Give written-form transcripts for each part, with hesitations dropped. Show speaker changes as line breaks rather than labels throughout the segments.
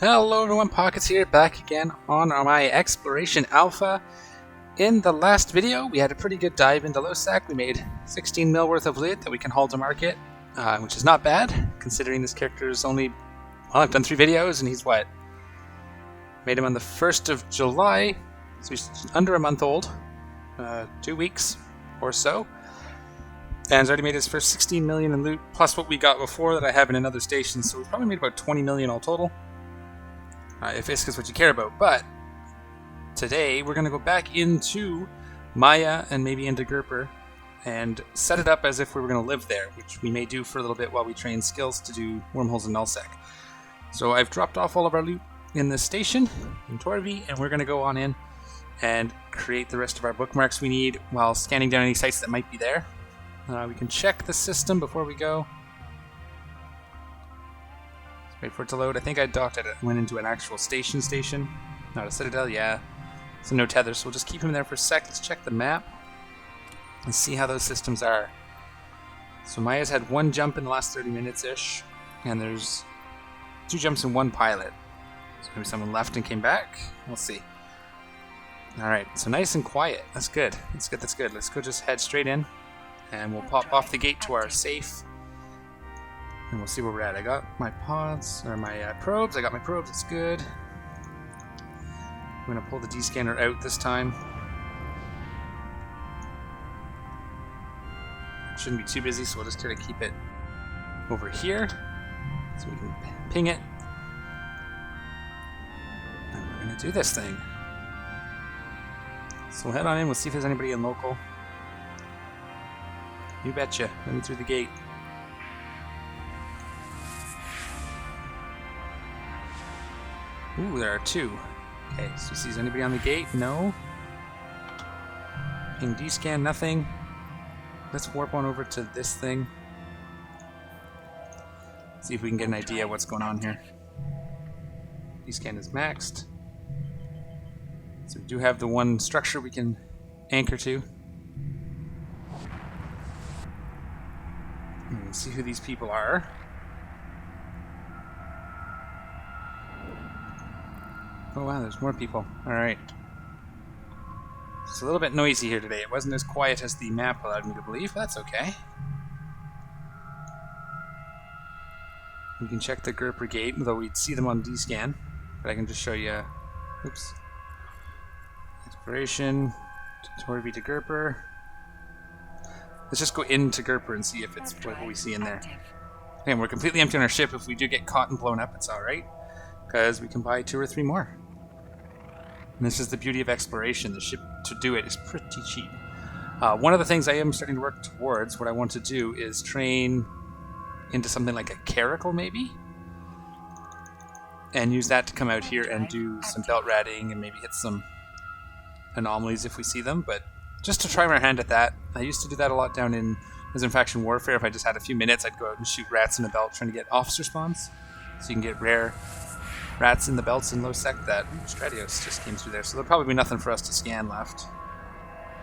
Hello everyone, Pockets here, back again on my Exploration Alpha. In the last video, we had a pretty good dive into Lowsec. We made 16 mil worth of loot that we can haul to market, which is not bad, considering this character is only, well, I've done 3 videos, and he's what? Made him on the 1st of July, so he's under a month old, 2 weeks or so. And he's already made his first 16 million in loot, plus what we got before that I have in another station, so we've probably made about 20 million all total. If ISK is what you care about. But today we're going to go back into Maya and maybe into Gerper and set it up as if we were going to live there, which we may do for a little bit while we train skills to do wormholes and nullsec. So I've dropped off all of our loot in this station in Torvi, and we're going to go on in and create the rest of our bookmarks we need while scanning down any sites that might be there. We can check the system before we go. Wait for it to load. I think I docked it. Went into an actual station. Not a citadel, yeah. So no tether, so we'll just keep him there for a sec. Let's check the map and see how those systems are. So Maya's had 1 jump in the last 30 minutes-ish, and there's 2 jumps and 1 pilot. So maybe someone left and came back? We'll see. Alright, so nice and quiet. That's good. That's good. Let's go just head straight in, and we'll pop off the gate to our safe. And we'll see where we're at. I got my pods, or my probes. I got my probes, it's good. I'm going to pull the D-scanner out this time. It shouldn't be too busy, so we'll just kind of keep it over here so we can ping it. And we're going to do this thing. So we'll head on in, we'll see if there's anybody in local. You betcha. Let me through the gate. Ooh, there are 2. Okay, so sees anybody on the gate? No. Ping D-scan, nothing. Let's warp on over to this thing. See if we can get an idea of what's going on here. D-scan is maxed. So we do have the one structure we can anchor to. Let's see who these people are. Oh wow, there's more people. Alright. It's a little bit noisy here today. It wasn't as quiet as the map allowed me to believe, but that's okay. You can check the Gerper gate, though we'd see them on D-scan. But I can just show you... Oops. Exploration. Torvi to Gerper. Let's just go into Gerper and see if it's what we see in there. And we're completely empty on our ship. If we do get caught and blown up, it's alright, because we can buy 2 or 3 more. And this is the beauty of exploration. The ship to do it is pretty cheap. One of the things I am starting to work towards, what I want to do, is train into something like a caracal, maybe? And use that to come out here and do some belt ratting and maybe hit some anomalies if we see them. But just to try my hand at that. I used to do that a lot down in faction warfare. If I just had a few minutes, I'd go out and shoot rats in a belt trying to get officer spawns. So you can get rare rats in the belts in Lowsec. That Stratios just came through there, so there'll probably be nothing for us to scan left.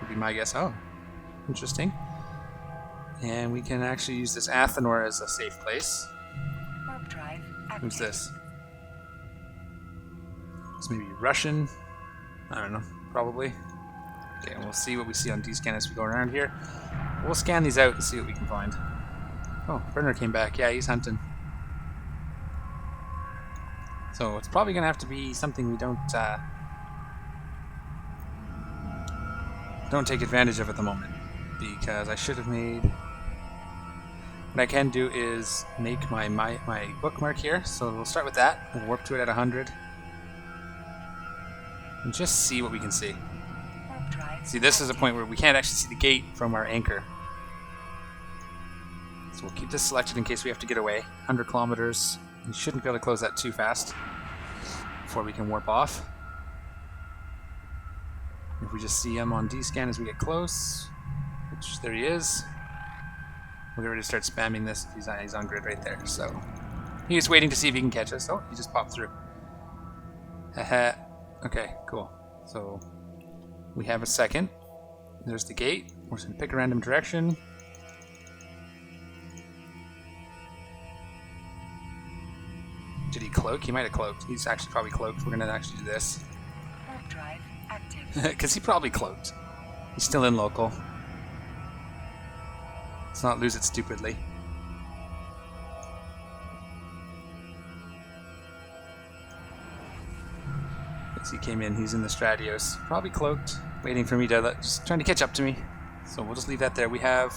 Would be my guess. Oh, interesting. And we can actually use this Athenor as a safe place. Who's this? It's maybe Russian. I don't know. Probably. Okay, and we'll see what we see on D-scan as we go around here. We'll scan these out and see what we can find. Oh, Burner came back. Yeah, he's hunting. So it's probably going to have to be something we don't take advantage of at the moment, because I should have made... What I can do is make my bookmark here, so we'll start with that. We'll warp to it at 100. And just see what we can see. See, this is a point where we can't actually see the gate from our anchor. So we'll keep this selected in case we have to get away. 100 kilometers. We shouldn't be able to close that too fast before we can warp off. If we just see him on D-scan as we get close, which there he is, we'll get ready to start spamming this. He's on grid right there, so he's waiting to see if he can catch us. Oh, he just popped through. Haha. Okay, cool. So we have a second. There's the gate. We're just going to pick a random direction. Did he cloak? He might have cloaked. He's actually probably cloaked. We're going to actually do this.
Warp drive active.
Because he probably cloaked. He's still in local. Let's not lose it stupidly. As he came in, he's in the Stratios. Probably cloaked. Waiting for me to... just trying to catch up to me. So we'll just leave that there. We have...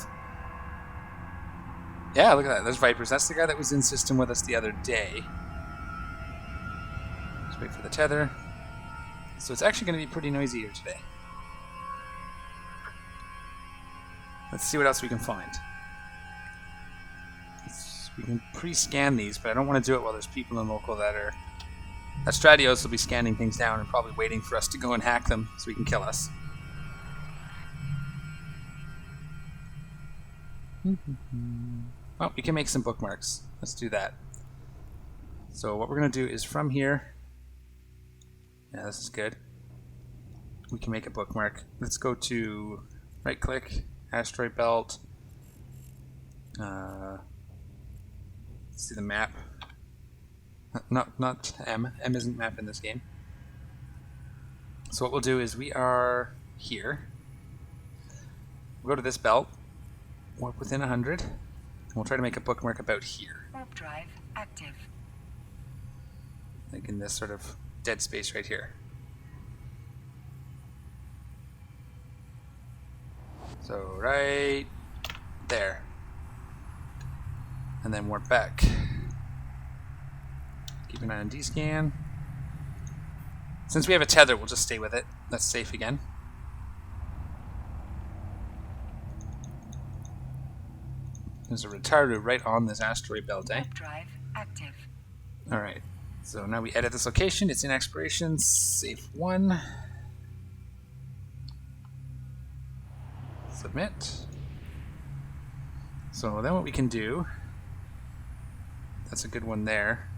yeah, look at that. There's Vipers. That's the guy that was in system with us the other day. Let's wait for the tether. So it's actually going to be pretty noisy here today. Let's see what else we can find. We can pre-scan these, but I don't want to do it while there's people in local that are... that Stratios will be scanning things down and probably waiting for us to go and hack them so he can kill us. Oh, we can make some bookmarks. Let's do that. So what we're going to do is from here... yeah, this is good. We can make a bookmark. Let's go to right-click, asteroid belt. Let's see the map. Not M. M isn't map in this game. So what we'll do is we are here. We'll go to this belt. Warp within 100. And we'll try to make a bookmark about here.
Warp drive active.
Like in this sort of dead space right here. So right there. And then warp back. Keep an eye on D-scan. Since we have a tether, we'll just stay with it. That's safe again. There's a retarder right on this asteroid belt, eh?
Warp drive active.
Alright, so now we edit this location. It's in exploration, safe 1. Submit. So then what we can do, that's a good one there.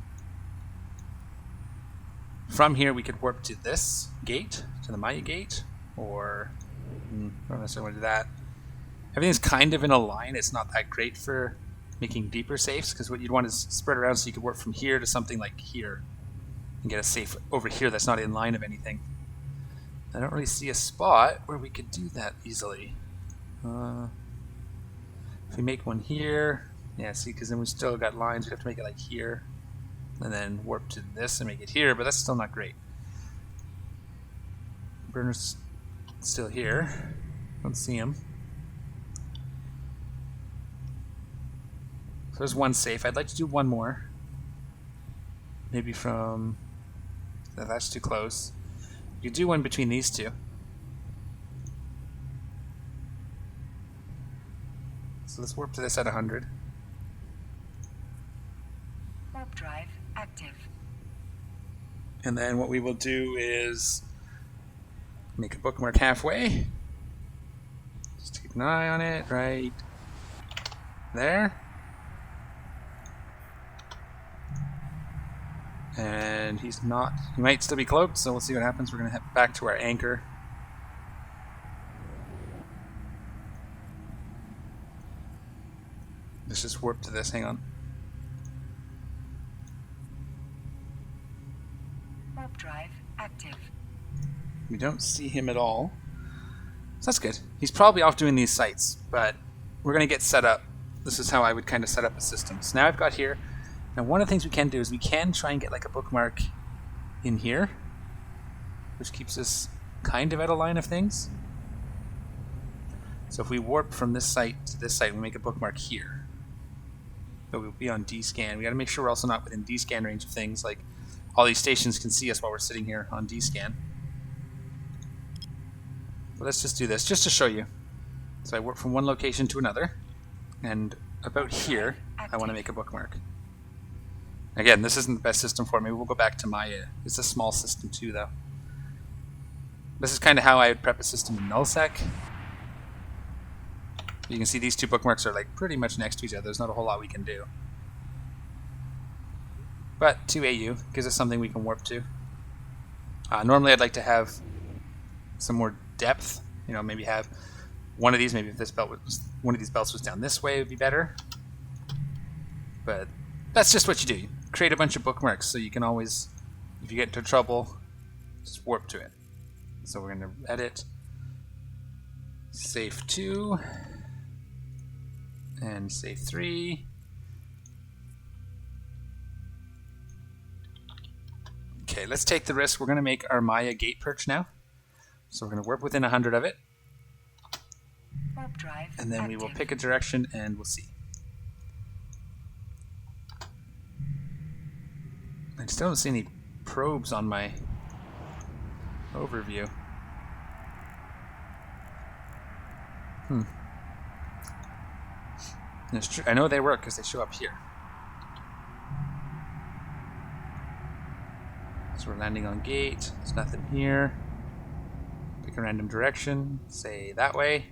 From here we could warp to this gate, to the Maya gate, or I don't necessarily want to do that. Everything's kind of in a line. It's not that great for making deeper safes, because what you'd want is spread around so you could warp from here to something like here and get a safe over here that's not in line of anything. I don't really see a spot where we could do that easily. If we make one here, yeah, see, because then we still got lines. We have to make it like here, and then warp to this and make it here, but that's still not great. Burner's still here. Don't see him. So there's one safe. I'd like to do one more. Maybe from... no, that's too close. You could do one between these two. So let's warp to this at 100.
Warp drive active.
And then what we will do is make a bookmark halfway. Just keep an eye on it right there. And he's not, he might still be cloaked, so we'll see what happens. We're going to head back to our anchor. Let's just warp to this, hang on.
Warp drive active.
We don't see him at all. So that's good. He's probably off doing these sites, but we're going to get set up. This is how I would kind of set up a system. So now I've got here. Now one of the things we can do is we can try and get like a bookmark in here, which keeps us kind of at a line of things. So if we warp from this site to this site, we make a bookmark here. But we'll be on D-scan. We got to make sure we're also not within D-scan range of things. Like all these stations can see us while we're sitting here on D-scan. But let's just do this just to show you. So I warp from one location to another, and about here I want to make a bookmark. Again, this isn't the best system for me. We'll go back to Maya. It's a small system too, though. This is kind of how I would prep a system in Nullsec. You can see these two bookmarks are like pretty much next to each other. There's not a whole lot we can do. But 2AU gives us something we can warp to. Normally I'd like to have some more depth. You know, maybe have one of these. Maybe if this belt was, one of these belts was down this way, it would be better. But that's just what you do. You create a bunch of bookmarks so you can always, if you get into trouble, just warp to it. So we're going to edit, save 2, and save 3. Okay, let's take the risk. We're going to make our Maya gate perch now. So we're going to warp within 100 of it.
Warp drive
And then we will
active.
pick a direction and we'll see. I still don't see any probes on my overview. It's true. I know they work because they show up here. So we're landing on gate. There's nothing here. Pick a random direction. Say that way.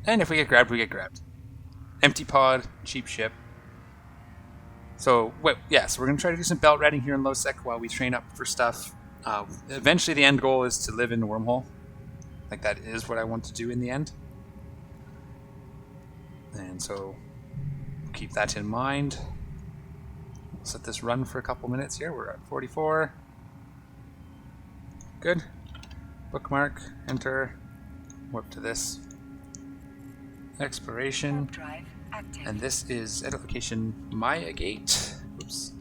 And if we get grabbed, we get grabbed. Empty pod, cheap ship. So, so we're going to try to do some belt riding here in Lowsec while we train up for stuff. Eventually the end goal is to live in Wormhole. Like, that is what I want to do in the end. And so, keep that in mind. Let's let this run for a couple minutes here. We're at 44. Good. Bookmark, enter, warp to this. Exploration.
Warp drive active.
And this is edit location Maya Gate. Oops.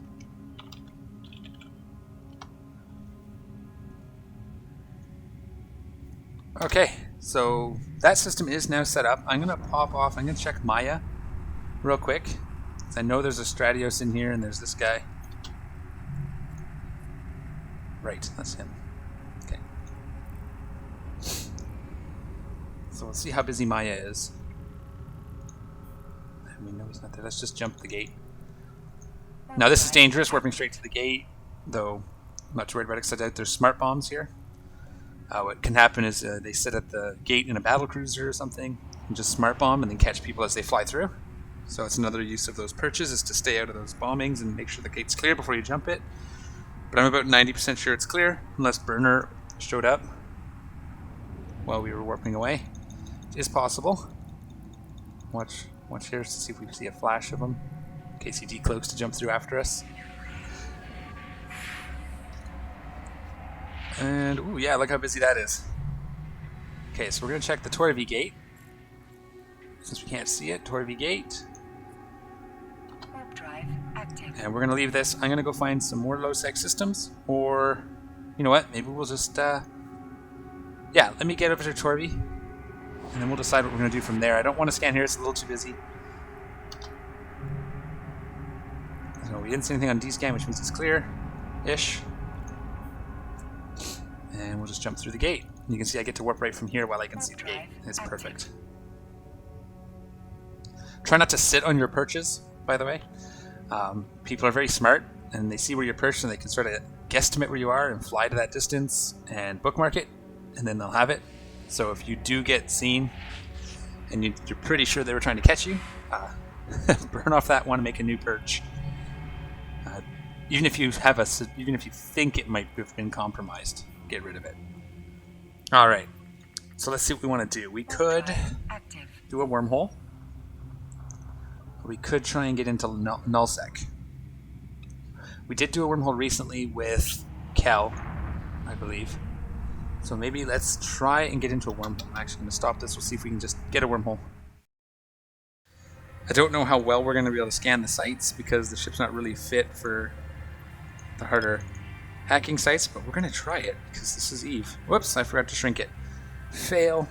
Okay, so that system is now set up. I'm going to pop off. I'm going to check Maya real quick. I know there's a Stratios in here and there's this guy. Right, that's him. Okay. So we'll see how busy Maya is. I mean, no, he's not there. Let's just jump the gate. Now this is dangerous, warping straight to the gate, though I'm not too worried about it because I doubt there's smart bombs here. What can happen is they sit at the gate in a battle cruiser or something and just smart bomb and then catch people as they fly through. So it's another use of those perches is to stay out of those bombings and make sure the gate's clear before you jump it. But I'm about 90% sure it's clear, unless Burner showed up while we were warping away. It is possible. Watch here to see if we see a flash of him, in case he decloaks to jump through after us. And, ooh, yeah, look how busy that is. Okay, so we're going to check the Torvi gate. Since we can't see it, Torvi gate.
Warp drive active.
And we're going to leave this. I'm going to go find some more Lowsec systems. Or, you know what, maybe we'll just, yeah, let me get over to Torvi. And then we'll decide what we're going to do from there. I don't want to scan here, it's a little too busy. So we didn't see anything on D-scan, which means it's clear-ish. And we'll just jump through the gate. And you can see I get to warp right from here while I can see the gate. It's perfect. Try not to sit on your perches, by the way. People are very smart, and they see where you're perched, and they can sort of guesstimate where you are and fly to that distance and bookmark it, and then they'll have it. So if you do get seen, and you're pretty sure they were trying to catch you, burn off that one and make a new perch. Even if you think it might have been compromised, get rid of it. All right. So let's see what we want to do. We could do a wormhole. We could try and get into nullsec. We did do a wormhole recently with Kel, I believe. So maybe let's try and get into a wormhole. I'm actually going to stop this. We'll see if we can just get a wormhole. I don't know how well we're going to be able to scan the sites because the ship's not really fit for the harder hacking sites, but we're going to try it because this is Eve. Whoops, I forgot to shrink it. Fail.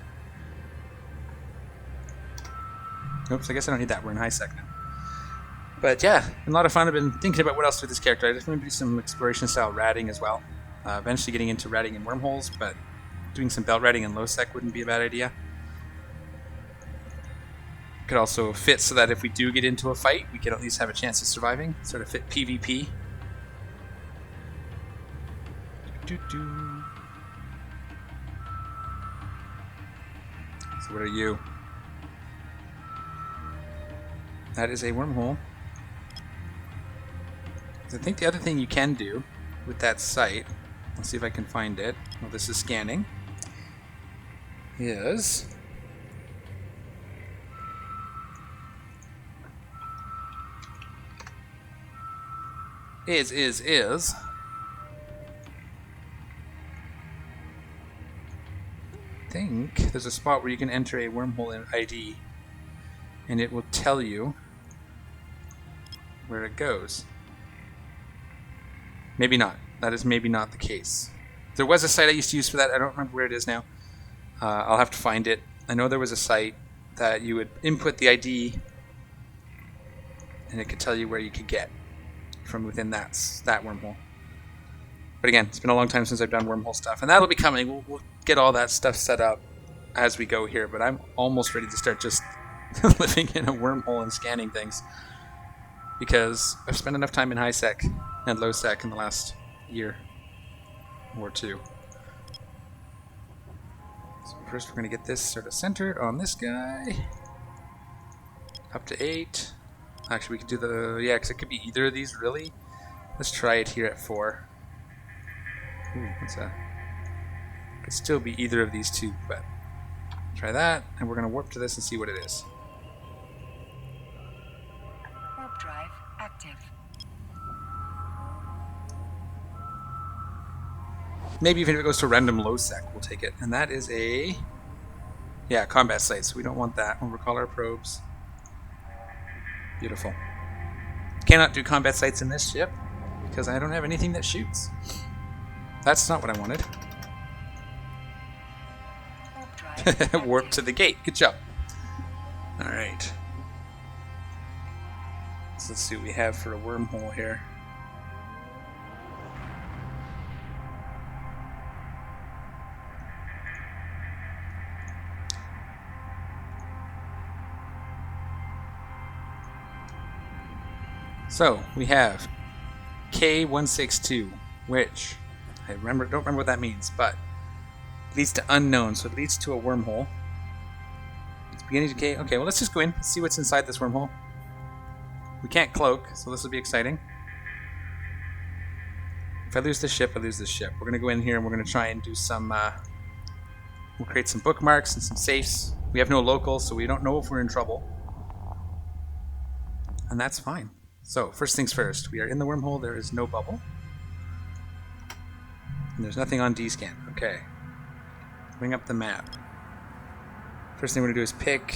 Oops, I guess I don't need that. We're in high sec now. But yeah, a lot of fun. I've been thinking about what else to do with this character. I just want to do some exploration style ratting as well. Eventually getting into ratting in wormholes, but doing some belt ratting in Lowsec wouldn't be a bad idea. Could also fit so that if we do get into a fight, we can at least have a chance of surviving. Sort of fit PvP. So what are you? That is a wormhole. I think the other thing you can do with that site, let's see if I can find it. Well, this is scanning. Is is I think there's a spot where you can enter a wormhole in ID and it will tell you where it goes. Maybe not. That is maybe not the case. There was a site I used to use for that. I don't remember where it is now. I'll have to find it. I know there was a site that you would input the ID and it could tell you where you could get from within that wormhole. But again, it's been a long time since I've done wormhole stuff, and that'll be coming. We'll get all that stuff set up as we go here, but I'm almost ready to start just living in a wormhole and scanning things, because I've spent enough time in high-sec and low-sec in the last year or two. So first we're going to get this sort of centered on this guy. Up to 8. Actually, we could do the... yeah, because it could be either of these, really. Let's try it here at 4. Ooh, what's that? Could still be either of these two, but try that, and we're going to warp to this and see what it is.
Warp drive active.
Maybe even if it goes to random low-sec, we'll take it. And that is a... yeah, combat site, so we don't want that. We'll recall our probes. Beautiful. Cannot do combat sites in this ship, because I don't have anything that shoots. That's not what I wanted.
Warp drive
Warp to the gate. Good job. Alright. So let's see what we have for a wormhole here. So we have K162, which I don't remember what that means, but it leads to unknown, so it leads to a wormhole. It's beginning to K. Okay, well, let's just go in, see what's inside this wormhole. We can't cloak, so this will be exciting. If I lose this ship, I lose this ship. We're going to go in here and we're going to try and do some... we'll create some bookmarks and some safes. We have no local, so we don't know if we're in trouble. And that's fine. So, first things first. We are in the wormhole. There is no bubble. And there's nothing on D-scan. Okay. Bring up the map. First thing we're going to do is pick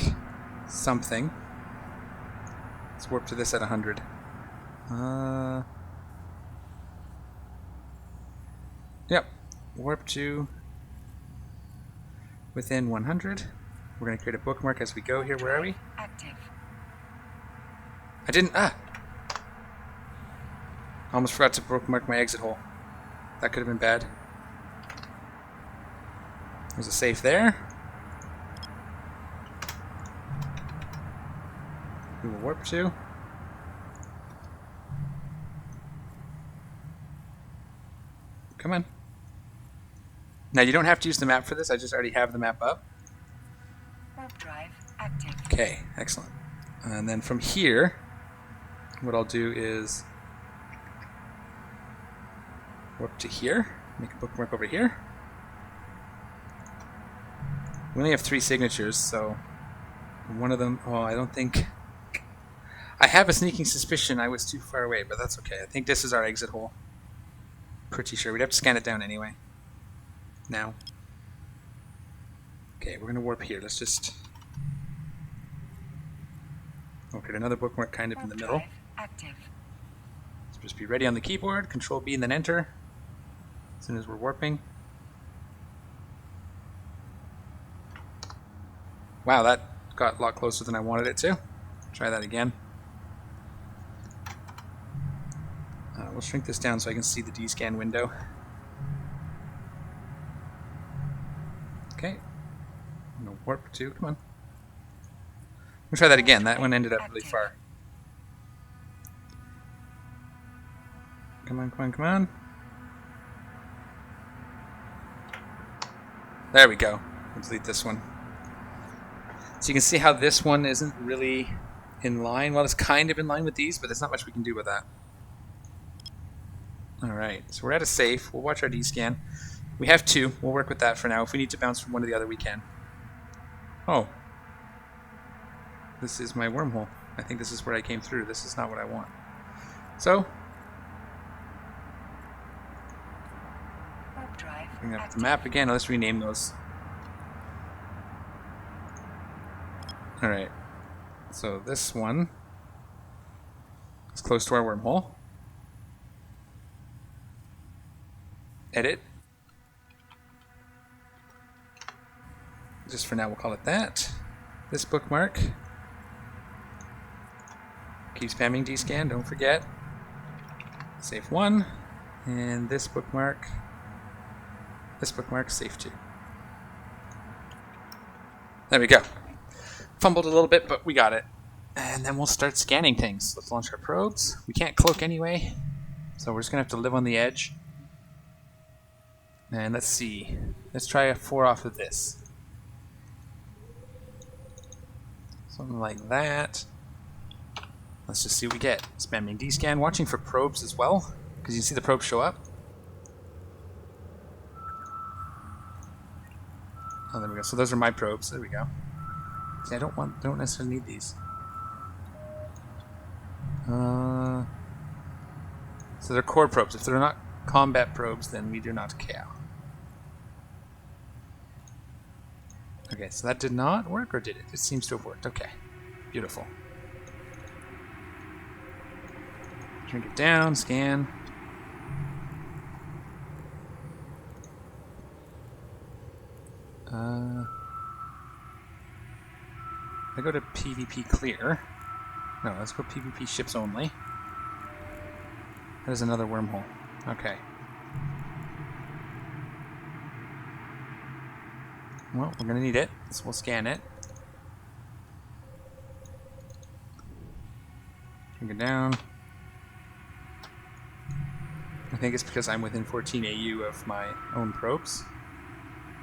something. Let's warp to this at 100. Yep. Warp to within 100. We're going to create a bookmark as we go here. Where are we?
active.
I didn't... I almost forgot to bookmark my exit hole. That could have been bad. There's a safe there. We will warp to. Come on. Now you don't have to use the map for this. I just already have the map up.
Warp drive active.
Okay, excellent. And then from here, what I'll do is warp to here, make a bookmark over here. We only have 3 signatures, so one of them, oh, I don't think, I have a sneaking suspicion I was too far away, but that's okay. I think this is our exit hole. Pretty sure. We'd have to scan it down anyway. Now. Okay, we're going to warp here. Let's just... okay, another bookmark kind of in the middle.
Drive active.
So just be ready on the keyboard. Control B and then enter. As soon as we're warping. Wow, that got a lot closer than I wanted it to. Try that again. We'll shrink this down so I can see the D-scan window. Okay. I'm going to warp to, come on. We'll try that again. That one ended up really far. Come on, come on, come on. There we go. We'll delete this one. So you can see how this one isn't really in line. Well, it's kind of in line with these, but there's not much we can do with that. Alright, so we're at a safe. We'll watch our D-scan. We have 2. We'll work with that for now. If we need to bounce from one to the other, we can. Oh. This is my wormhole. I think this is where I came through. This is not what I want. So, Bring up the map again. Let's rename those. Alright. So this one is close to our wormhole. Edit. Just for now, we'll call it that. This bookmark. Keep spamming dscan, don't forget. Save 1. And this bookmark, save 2. There we go. Fumbled a little bit, but we got it. And then we'll start scanning things. Let's launch our probes. We can't cloak anyway, so we're just going to have to live on the edge. And let's see. Let's try a 4 off of this. Something like that. Let's just see what we get. Spamming dscan, watching for probes as well, because you can see the probes show up. Oh, there we go. So those are my probes. There we go. See, I don't necessarily need these. So they're core probes. If they're not combat probes, then we do not care. Okay, so that did not work, or did it? It seems to have worked. Okay, beautiful. Shrink it down, scan. I go to PvP clear. No, let's go PvP ships only. That is another wormhole. Okay. Well, we're gonna need it, so we'll scan it. Shrink it down. I think it's because I'm within 14 AU of my own probes.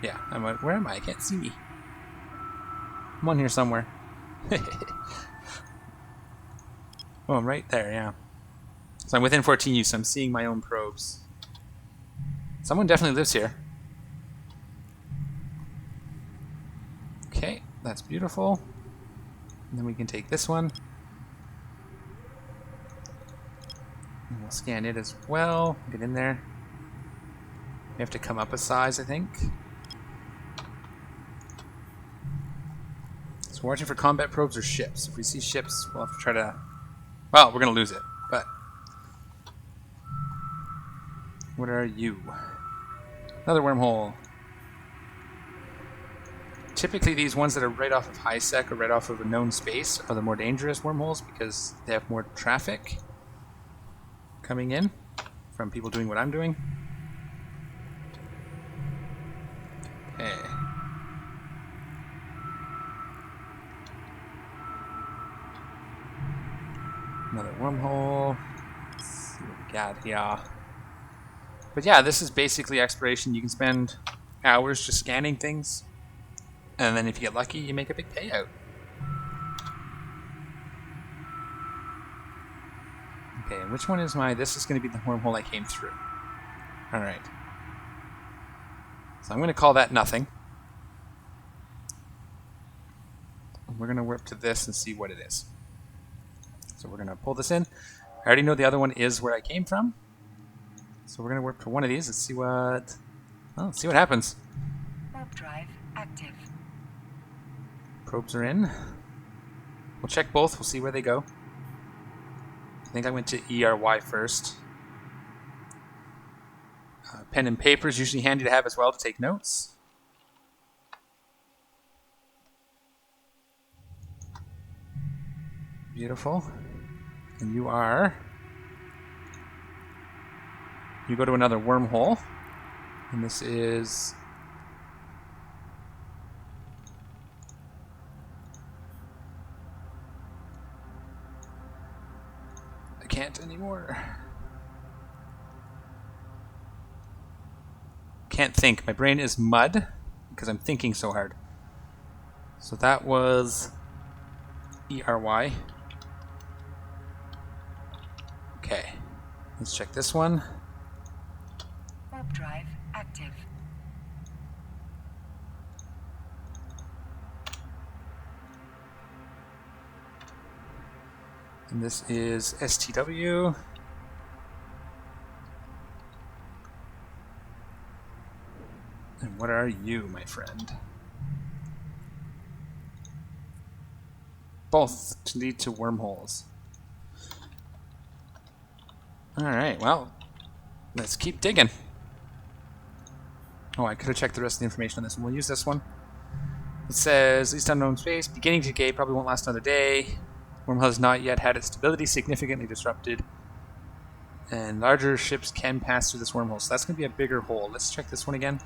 Yeah, where am I? I can't see me. I'm on here somewhere. Oh, I'm right there, yeah. So I'm within 14 U, so I'm seeing my own probes. Someone definitely lives here. Okay, that's beautiful. And then we can take this one. And we'll scan it as well. Get in there. We have to come up a size, I think. So we're watching for combat probes or ships. If we see ships, we'll have to try to... Well, we're going to lose it, but... What are you? Another wormhole. Typically, these ones that are right off of high sec or right off of a known space are the more dangerous wormholes because they have more traffic coming in from people doing what I'm doing. Okay. Another wormhole. Let's see what we got here. But yeah, this is basically exploration. You can spend hours just scanning things. And then if you get lucky, you make a big payout. Okay, and which one is my... This is going to be the wormhole I came through. Alright. So I'm going to call that nothing. We're going to warp to this and see what it is. So we're going to pull this in. I already know the other one is where I came from. So we're going to warp to one of these and see what... Well, let's see what happens.
Warp drive active.
Probes are in. We'll check both. We'll see where they go. I think I went to ERY first. Pen and paper is usually handy to have as well to take notes. Beautiful. And you are... You go to another wormhole. And this is... I can't anymore. Can't think. My brain is mud because I'm thinking so hard. So that was ERY. Okay. Let's check this one.
Warp drive active.
And this is STW. And what are you, my friend? Both lead to wormholes. Alright, well, let's keep digging. Oh, I could have checked the rest of the information on this one. We'll use this one. It says, least unknown space, beginning decay, probably won't last another day. Wormhole has not yet had its stability significantly disrupted. And larger ships can pass through this wormhole, so that's going to be a bigger hole. Let's check this one again.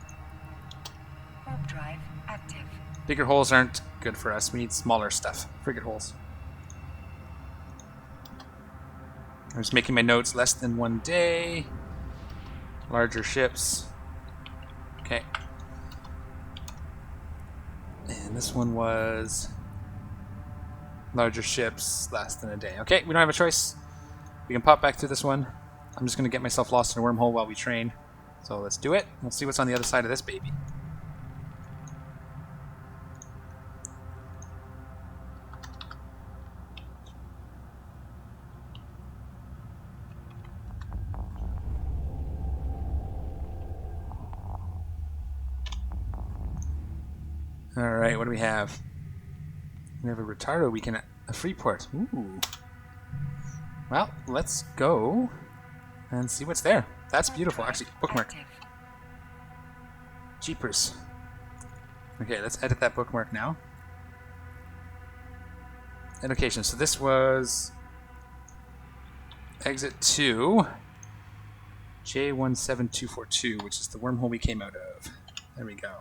Warp drive active.
Bigger holes aren't good for us. We need smaller stuff. Frigate holes. I'm just making my notes. Less than 1 day. Larger ships. Okay. And this one was larger ships, less than a day. Okay, we don't have a choice. We can pop back through this one. I'm just going to get myself lost in a wormhole while we train. So let's do it. We'll see what's on the other side of this baby. Alright, what do we have? We have a retardo. We can... a free port. Ooh. Well, let's go and see what's there. That's beautiful. Actually, bookmark.
Active.
Jeepers. Okay, let's edit that bookmark now. Education. So this was exit 2, J17242, which is the wormhole we came out of. There we go.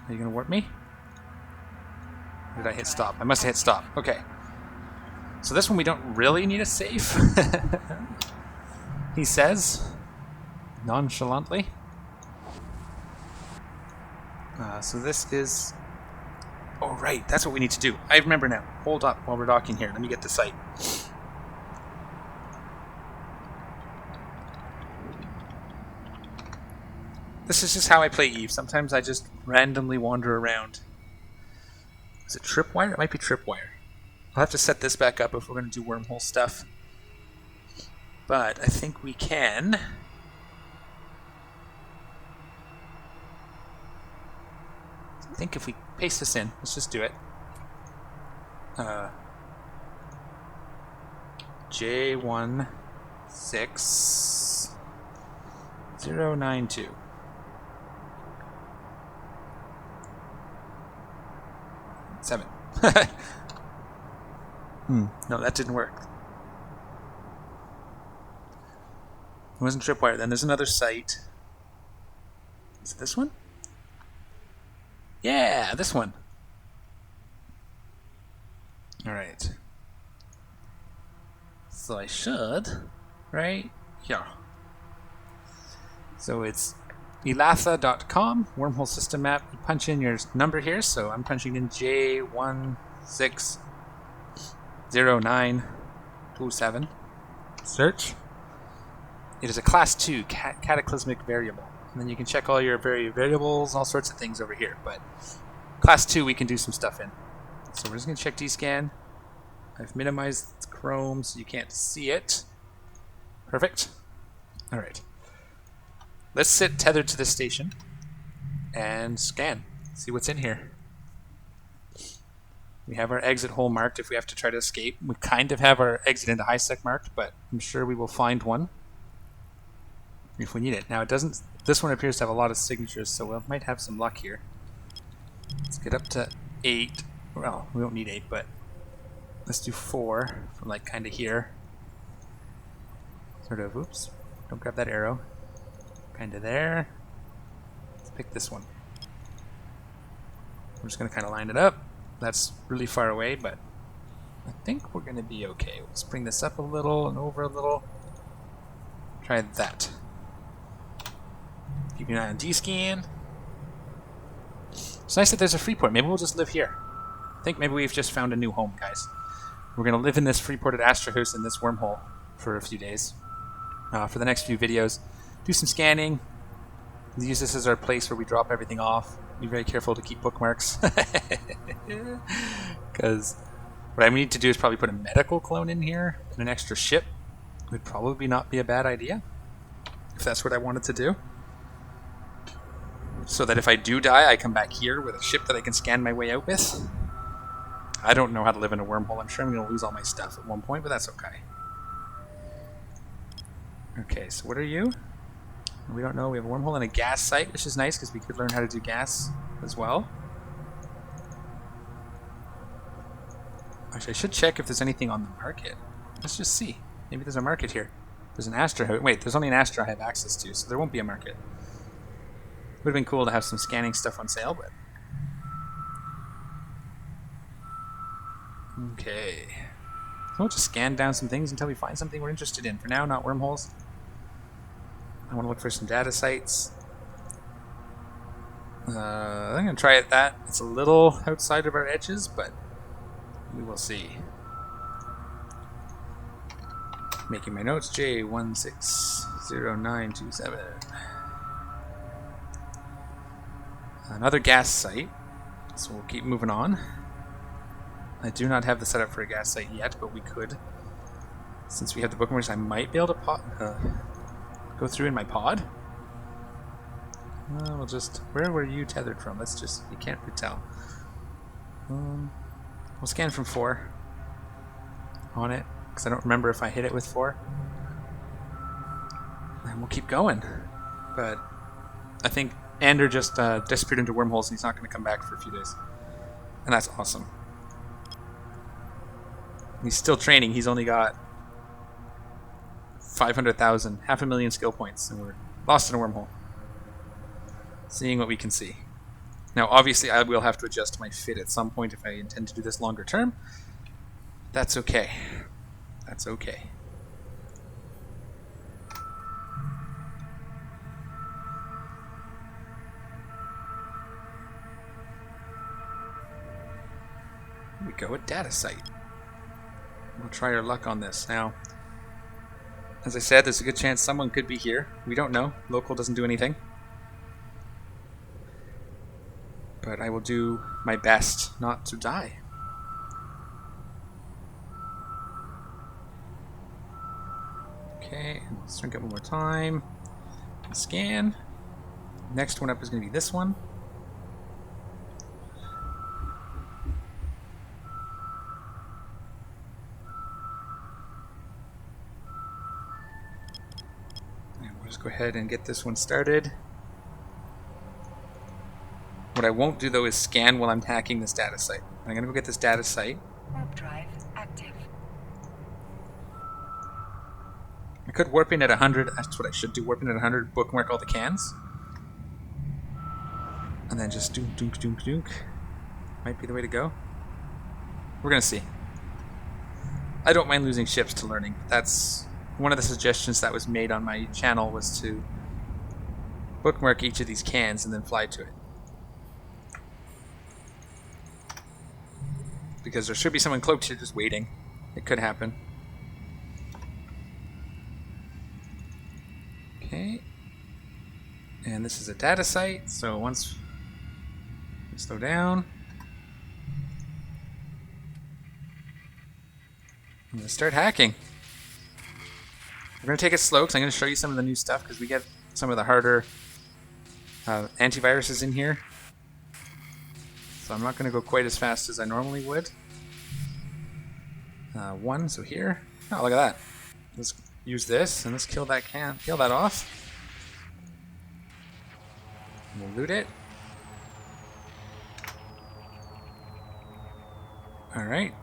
Are you going to warp me? Or did I hit stop? I must have hit stop. Okay. So this one we don't really need a safe. He says. Nonchalantly. So this is... oh, right. That's what we need to do. I remember now. Hold up while we're docking here. Let me get the site. This is just how I play Eve. Sometimes I just randomly wander around. Is it tripwire? It might be tripwire. I'll have to set this back up if we're going to do wormhole stuff. But I think we can. I think if we paste this in, let's just do it. J16092. Seven. No, that didn't work. It wasn't tripwire. Then there's another site. Is it this one? Yeah, this one. Alright. So I should, right? Yeah. So it's elatha.com, wormhole system map. You punch in your number here, so I'm punching in J160927. Search. It is a class 2 cataclysmic variable. And then you can check all your variables, all sorts of things over here. But class 2 we can do some stuff in. So we're just going to check D-scan. I've minimized Chrome so you can't see it. Perfect. Alright. Let's sit tethered to this station and scan. See what's in here. We have our exit hole marked if we have to try to escape. We kind of have our exit into high-sec marked, but I'm sure we will find one if we need it. Now it doesn't... this one appears to have a lot of signatures, so we might have some luck here. Let's get up to 8. Well, we don't need 8, but let's do 4 from like kind of here. Sort of, oops, don't grab that arrow. Kind of there. Let's pick this one. We're just going to kind of line it up. That's really far away, but I think we're going to be okay. Let's bring this up a little and over a little. Try that. Keep an eye on D-scan. It's nice that there's a free port. Maybe we'll just live here. I think maybe we've just found a new home, guys. We're going to live in this free port at Astra House in this wormhole for a few days. For the next few videos. Do some scanning. Use this as our place where we drop everything off. Be very careful to keep bookmarks. Because what I need to do is probably put a medical clone in here and an extra ship. Would probably not be a bad idea. if that's what I wanted to do. So that if I do die, I come back here with a ship that I can scan my way out with. I don't know how to live in a wormhole. I'm sure I'm going to lose all my stuff at one point, but that's okay. Okay, so what are you? We don't know. We have a wormhole and a gas site, which is nice because we could learn how to do gas as well. Actually, I should check if there's anything on the market. Let's just see. Maybe there's a market here. There's an Astra. Wait, there's only an Astra I have access to, so there won't be a market. Would have been cool to have some scanning stuff on sale, but... Okay. So we'll just scan down some things until we find something we're interested in. For now, not wormholes. I want to look for some data sites. I'm going to try that. It's a little outside of our edges, but we will see. Making my notes. J160927. Another gas site. So we'll keep moving on. I do not have the setup for a gas site yet, but we could. Since we have the bookmarks, I might be able to go through in my pod. We'll just... Where were you tethered from? Let's just... You can't really tell. We'll scan from 4 on it, because I don't remember if I hit it with 4. And we'll keep going. But I think Ander just disappeared into wormholes and he's not going to come back for a few days. And that's awesome. He's still training. He's only got 500,000, 500,000 skill points, and we're lost in a wormhole. Seeing what we can see. Now, obviously, I will have to adjust my fit at some point if I intend to do this longer term. That's okay. That's okay. Here we go, a data site. We'll try our luck on this. Now, as I said, there's a good chance someone could be here. We don't know. Local doesn't do anything. But I will do my best not to die. Okay, let's drink it one more time. Scan. Next one up is going to be this one. Go ahead and get this one started. What I won't do though is scan while I'm hacking this data site. I'm gonna go get this data site.
Warp drive active.
I could warp in at 100. That's what I should do. Warp in at 100. Bookmark all the cans, and then just dunk, dunk, dunk, dunk. Might be the way to go. We're gonna see. I don't mind losing ships to learning. That's one of the suggestions that was made on my channel, was to bookmark each of these cans and then fly to it. Because there should be someone cloaked here just waiting. It could happen. Okay. And this is a data site, so once we slow down, I'm going to start hacking. We're going to take it slow because I'm going to show you some of the new stuff, because we get some of the harder antiviruses in here. So I'm not going to go quite as fast as I normally would. One, so here. Oh, look at that. Let's use this and let's kill that kill that off. We'll loot it. Alright.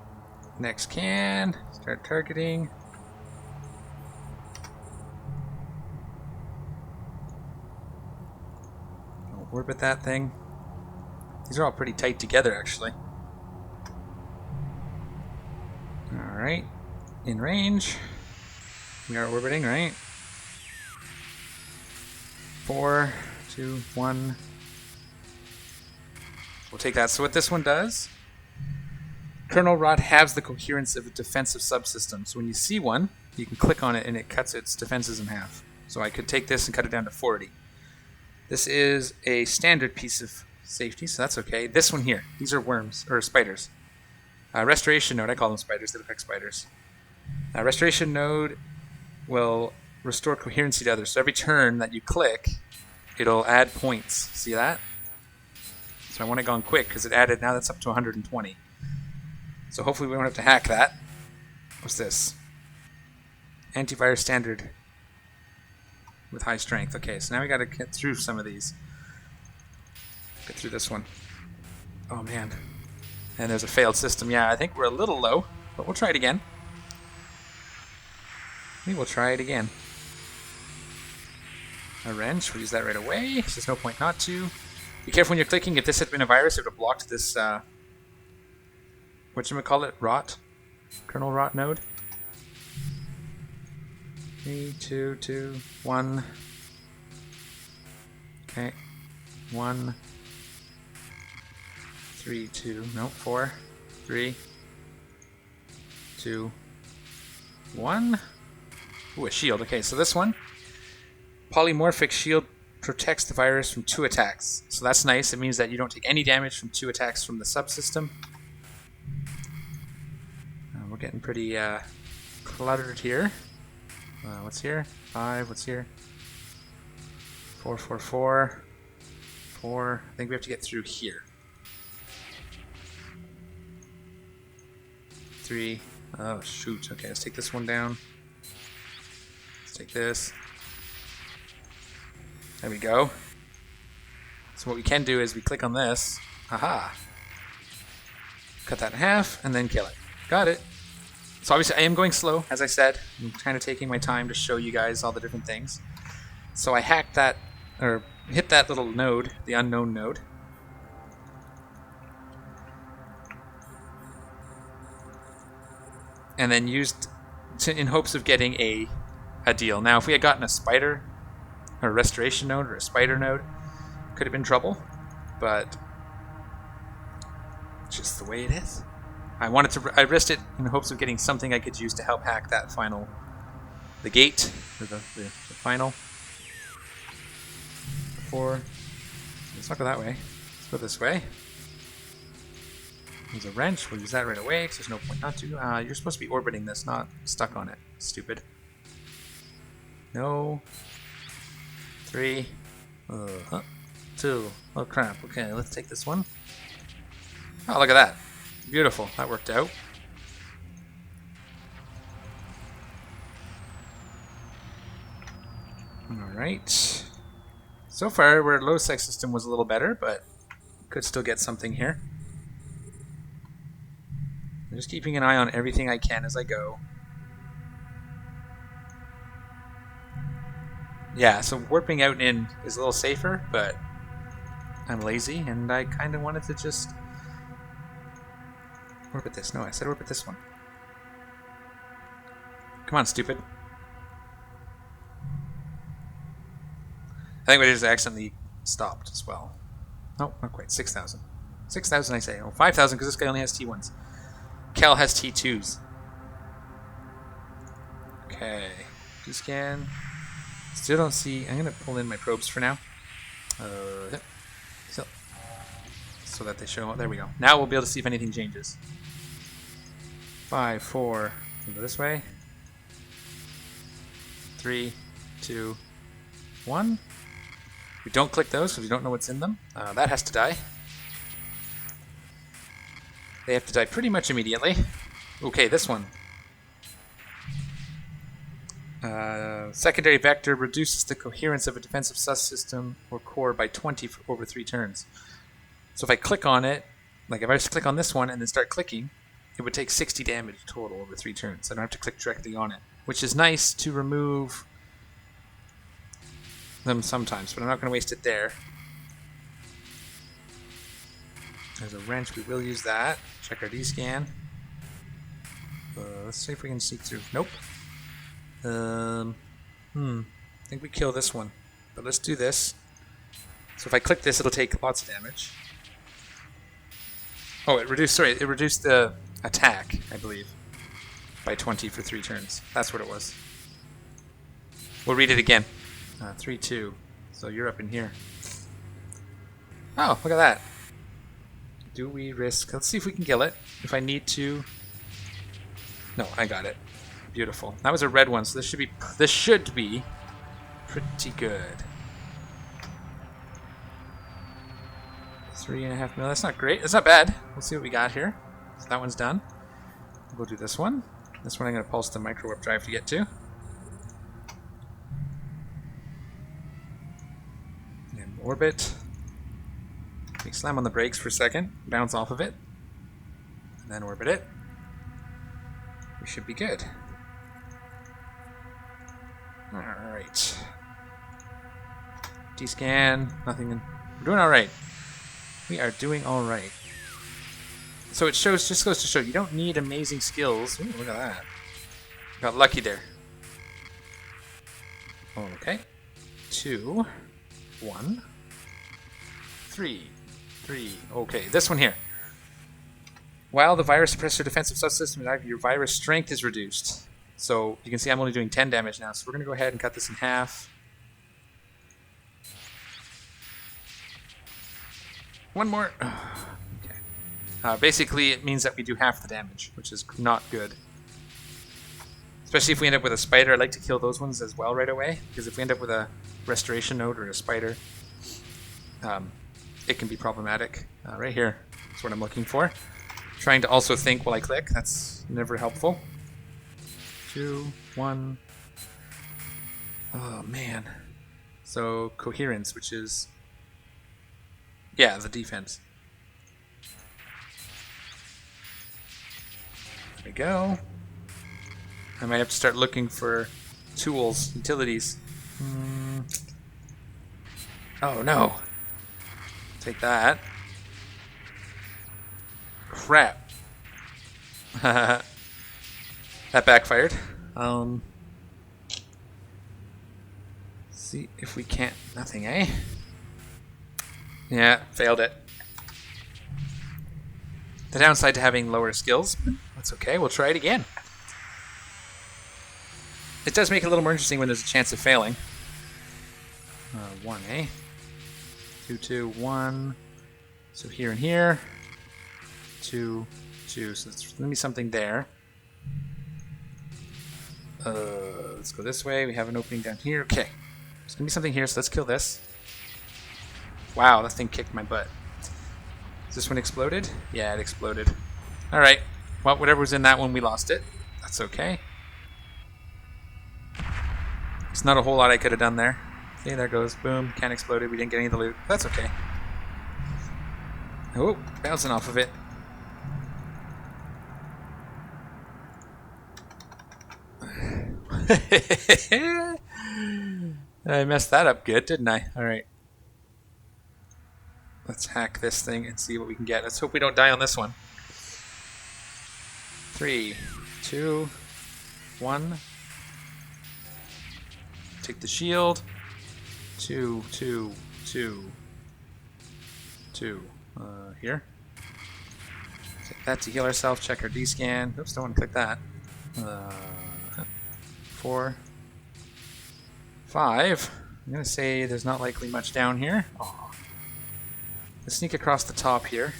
Next can. Start targeting. Orbit that thing. These are all pretty tight together, actually. Alright. In range. We are orbiting, right? 4, 2, 1. We'll take that. So what this one does, Kernel Rod halves the coherence of a defensive subsystem. So when you see one, you can click on it and it cuts its defenses in half. So I could take this and cut it down to 40. This is a standard piece of safety, so that's okay. This one here, these are worms, or spiders. Restoration node, I call them spiders, they look like spiders. Restoration node will restore coherency to others. So every turn that you click, it'll add points. See that? So I want it gone quick because it added, now that's up to 120. So hopefully we won't have to hack that. What's this? Antivirus standard with high strength. Okay, so now we got to get through some of these. Get through this one. Oh man. And there's a failed system. Yeah, I think we're a little low, but we'll try it again. We will try it again. A wrench, we'll use that right away. There's no point not to. Be careful when you're clicking. If this had been a virus, it would have blocked this, whatchamacallit, rot? Kernel rot node. 3, 2, 2, 1. Okay. 1. 3, 2, no, 4. 3. 2. 1. Ooh, a shield. Okay, so this one. Polymorphic shield protects the virus from 2 attacks. So that's nice. It means that you don't take any damage from 2 attacks from the subsystem. We're getting pretty cluttered here. What's here? 5. What's here? 4, 4, 4. 4. I think we have to get through here. 3. Oh, shoot. Okay, let's take this one down. Let's take this. There we go. So what we can do is we click on this. Haha. Cut that in half and then kill it. Got it. So obviously I am going slow, as I said. I'm kind of taking my time to show you guys all the different things. So I hacked that, or hit that little node, the unknown node. And then used in hopes of getting a deal. Now if we had gotten a spider, or a restoration node, or a spider node, could have been trouble, but just the way it is. I risked it in hopes of getting something I could use to help hack that the gate, or the final. 4. Let's not go that way. Let's go this way. There's a wrench. We'll use that right away because there's no point not to. You're supposed to be orbiting this, not stuck on it. Stupid. No. 3. 2. Oh crap. Okay, let's take this one. Oh, look at that. Beautiful. That worked out. Alright. So far, our Lowsec system was a little better, but could still get something here. I'm just keeping an eye on everything I can as I go. Yeah, so warping out and in is a little safer, but I'm lazy, and I kind of wanted to just warp at this. No, I said warp at this one. Come on, stupid. I think we just accidentally stopped as well. No, not quite. 6,000. 6,000, I say. Oh, 5,000 because this guy only has T1s. Cal has T2s. Okay. P-scan. Still don't see. I'm going to pull in my probes for now. So that they show. There we go. Now we'll be able to see if anything changes. 5, 4. We'll go this way. 3, 2, 1. We don't click those because we don't know what's in them. That has to die. They have to die pretty much immediately. Okay, this one. Secondary vector reduces the coherence of a defensive subsystem or core by 20 for over 3 turns. So if I click on it, like if I just click on this one and then start clicking, it would take 60 damage total over 3 turns. I don't have to click directly on it, which is nice to remove them sometimes, but I'm not going to waste it there. There's a wrench. We will use that. Check our D-scan. Let's see if we can see through. Nope. I think we kill this one. But let's do this. So if I click this, it'll take lots of damage. Oh, it reduced the attack, I believe, by 20 for 3 turns. That's what it was. We'll read it again. 3, 2. So you're up in here. Oh, look at that. Do we risk? Let's see if we can kill it. If I need to. No, I got it. Beautiful. That was a red one, so this should be pretty good. 3.5 mil. That's not great. That's not bad. We'll see what we got here. So that one's done. We'll do this one. This one I'm going to pulse the micro warp drive to get to. And orbit. We slam on the brakes for a second, bounce off of it, and then orbit it. We should be good. Alright. D-scan, nothing in. We're doing alright. We are doing alright. So it shows, just goes to show, you don't need amazing skills. Ooh, look at that. Got lucky there. Okay. 2, 1, 3. Okay, this one here. While the virus suppresses your defensive subsystem is active, your virus strength is reduced. So you can see I'm only doing 10 damage now. So we're going to go ahead and cut this in half. One more. Okay. Basically, it means that we do half the damage, which is not good. Especially if we end up with a spider. I like to kill those ones as well right away, because if we end up with a restoration node or a spider, it can be problematic. Right here, that's what I'm looking for. Trying to also think while I click. That's never helpful. 2, 1. Oh man. So coherence, which is, yeah, the defense. There we go. I might have to start looking for tools, utilities. Oh no. Take that. Crap. That backfired. See if we can't. Nothing, eh? Yeah, failed it. The downside to having lower skills, but that's okay. We'll try it again. It does make it a little more interesting when there's a chance of failing. 1, eh? 2, 2, 1. So here and here. 2, 2. So there's going to be something there. Let's go this way. We have an opening down here. Okay. There's going to be something here, so let's kill this. Wow, that thing kicked my butt. Is this one exploded? Yeah, it exploded. Alright. Well, whatever was in that one, we lost it. That's okay. There's not a whole lot I could have done there. See, there goes. Boom. Can exploded. We didn't get any of the loot. That's okay. Oh, bouncing off of it. I messed that up good, didn't I? Alright. Let's hack this thing and see what we can get. Let's hope we don't die on this one. 3, 2, 1. Take the shield. 2, 2, 2, 2. Here. Take that to heal ourselves. Check our D-scan. Oops, don't want to click that. 4, 5. I'm going to say there's not likely much down here. Aww. Let's sneak across the top here.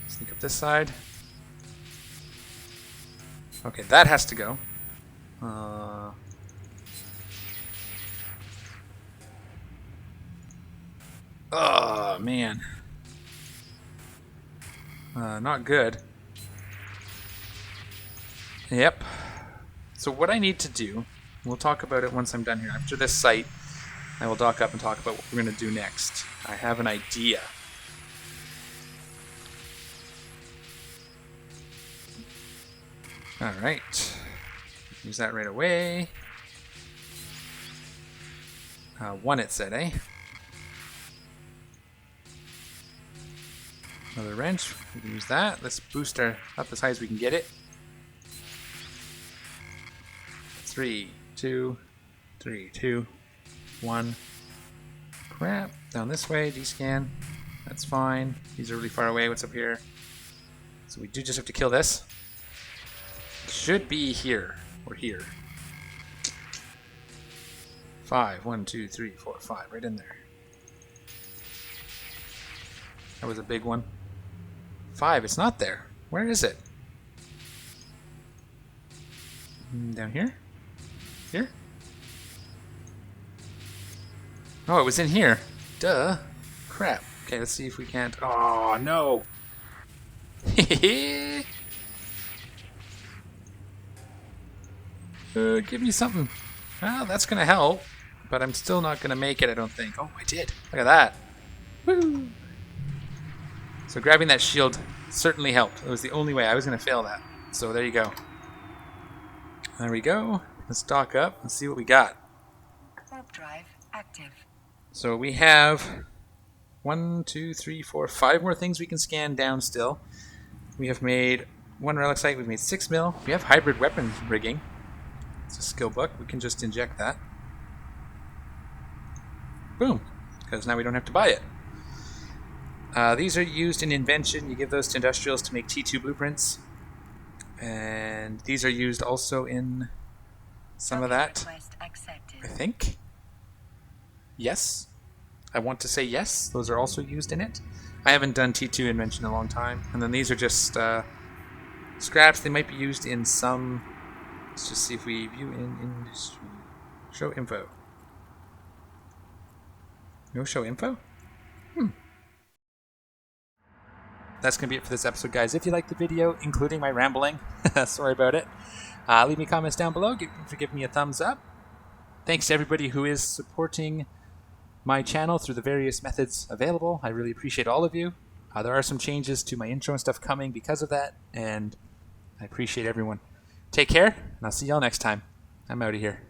Sneak up this side. Okay, that has to go. Oh, man. Not good. Yep. So what I need to do, we'll talk about it once I'm done here. After this site, I will dock up and talk about what we're going to do next. I have an idea. Alright. Use that right away. 1 it said, eh? Another wrench. We can use that. Let's boost our up as high as we can get it. 3, 2, 3, 2, 1. Crap. Down this way. D-scan. That's fine. These are really far away. What's up here? So we do just have to kill this. Should be here. Or here. 5. 1, 2, 3, 4, 5. Right in there. That was a big one. 5. It's not there. Where is it? Down here? Here? Oh, it was in here. Duh. Crap. Okay, let's see if we can't... Oh, no! Give me something. Well, that's gonna help. But I'm still not gonna make it, I don't think. Oh, I did. Look at that. Woo! So grabbing that shield certainly helped. It was the only way. I was gonna fail that. So there you go. There we go. Let's dock up and see what we got.
Warp drive active.
So we have 1, 2, 3, 4, 5 more things we can scan down still. We have made 1 relic site. We've made 6 mil. We have hybrid weapon rigging. It's a skill book. We can just inject that. Boom. Because now we don't have to buy it. These are used in invention. You give those to industrials to make T2 blueprints. And these are used also in some of that, I think. Yes. I want to say yes. Those are also used in it. I haven't done T2 invention in a long time. And then these are just scraps. They might be used in some... Let's just see if we view in industry. Show info. No show info? That's going to be it for this episode, guys. If you liked the video, including my rambling, sorry about it, leave me comments down below. Give me a thumbs up. Thanks to everybody who is supporting my channel through the various methods available. I really appreciate all of you. There are some changes to my intro and stuff coming because of that, and I appreciate everyone. Take care, and I'll see y'all next time. I'm out of here.